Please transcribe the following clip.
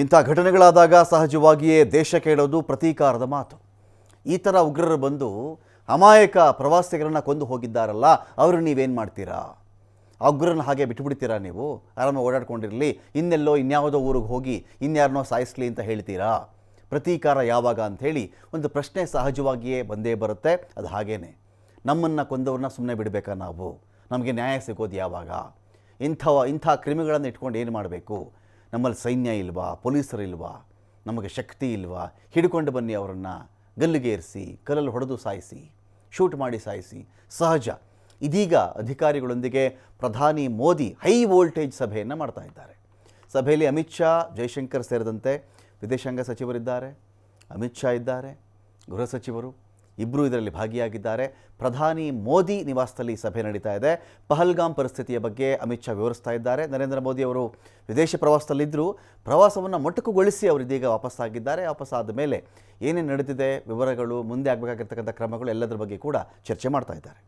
ಇಂಥ ಘಟನೆಗಳಾದಾಗ ಸಹಜವಾಗಿಯೇ ದೇಶ ಕೇಳೋದು ಪ್ರತೀಕಾರದ ಮಾತು. ಈ ಥರ ಉಗ್ರರು ಬಂದು ಅಮಾಯಕ ಪ್ರವಾಸಿಗರನ್ನು ಕೊಂದು ಹೋಗಿದ್ದಾರಲ್ಲ, ಅವರು ನೀವೇನು ಮಾಡ್ತೀರಾ? ಆ ಉಗ್ರರನ್ನ ಹಾಗೆ ಬಿಟ್ಟುಬಿಡ್ತೀರಾ? ನೀವು ಆರಾಮಾಗಿ ಓಡಾಡ್ಕೊಂಡಿರಲಿ, ಇನ್ನೆಲ್ಲೋ ಇನ್ಯಾವುದೋ ಊರಿಗೆ ಹೋಗಿ ಇನ್ಯಾರನ್ನೋ ಸಾಯಿಸಲಿ ಅಂತ ಹೇಳ್ತೀರಾ? ಪ್ರತೀಕಾರ ಯಾವಾಗ ಅಂಥೇಳಿ ಒಂದು ಪ್ರಶ್ನೆ ಸಹಜವಾಗಿಯೇ ಬಂದೇ ಬರುತ್ತೆ. ಅದು ಹಾಗೇ ನಮ್ಮನ್ನು ಕೊಂದವ್ರನ್ನ ಸುಮ್ಮನೆ ಬಿಡಬೇಕಾ ನಾವು? ನಮಗೆ ನ್ಯಾಯ ಸಿಗೋದು ಯಾವಾಗ? ಇಂಥ ಕ್ರಿಮಿಗಳನ್ನು ಇಟ್ಕೊಂಡು ಏನು ಮಾಡಬೇಕು? ನಮ್ಮಲ್ಲಿ ಸೈನ್ಯ ಇಲ್ವಾ? ಪೊಲೀಸರಿಲ್ವಾ? ನಮಗೆ ಶಕ್ತಿ ಇಲ್ವಾ? ಹಿಡ್ಕೊಂಡು ಬನ್ನಿ ಅವರನ್ನು, ಗಲ್ಲಿಗೇರಿಸಿ ಕಲ್ಲಲ್ಲಿ ಹೊಡೆದು ಸಾಯಿಸಿ, ಶೂಟ್ ಮಾಡಿ ಸಾಯಿಸಿ. ಸಹಜ. ಇದೀಗ ಅಧಿಕಾರಿಗಳೊಂದಿಗೆ ಪ್ರಧಾನಿ ಮೋದಿ ಹೈ ವೋಲ್ಟೇಜ್ ಸಭೆಯನ್ನು ಮಾಡ್ತಾ ಇದ್ದಾರೆ. ಸಭೆಯಲ್ಲಿ ಅಮಿತ್ ಶಾ, ಜೈಶಂಕರ್ ಸೇರಿದಂತೆ ವಿದೇಶಾಂಗ ಸಚಿವರಿದ್ದಾರೆ, ಅಮಿತ್ ಶಾ ಇದ್ದಾರೆ, ಗೃಹ ಸಚಿವರು ಇಬ್ಬರೂ ಇದರಲ್ಲಿ ಭಾಗಿಯಾಗಿದ್ದಾರೆ. ಪ್ರಧಾನಿ ಮೋದಿ ನಿವಾಸದಲ್ಲಿ ಸಭೆ ನಡೀತಾ ಇದೆ. ಪಹಲ್ಗಾಮ್ ಪರಿಸ್ಥಿತಿಯ ಬಗ್ಗೆ ಅಮಿತ್ ಶಾ ವಿವರಿಸ್ತಾ ಇದ್ದಾರೆ. ನರೇಂದ್ರ ಮೋದಿ ಅವರು ವಿದೇಶ ಪ್ರವಾಸದಲ್ಲಿದ್ದರೂ ಪ್ರವಾಸವನ್ನು ಮೊಟಕುಗೊಳಿಸಿ ಅವರು ಇದೀಗ ವಾಪಸ್ಸಾಗಿದ್ದಾರೆ. ವಾಪಸ್ಸಾದ ಮೇಲೆ ಏನೇನು ನಡೆದಿದೆ, ವಿವರಗಳು, ಮುಂದೆ ಆಗಬೇಕಾಗಿರ್ತಕ್ಕಂಥ ಕ್ರಮಗಳು ಎಲ್ಲದರ ಬಗ್ಗೆ ಕೂಡ ಚರ್ಚೆ ಮಾಡ್ತಾ ಇದ್ದಾರೆ.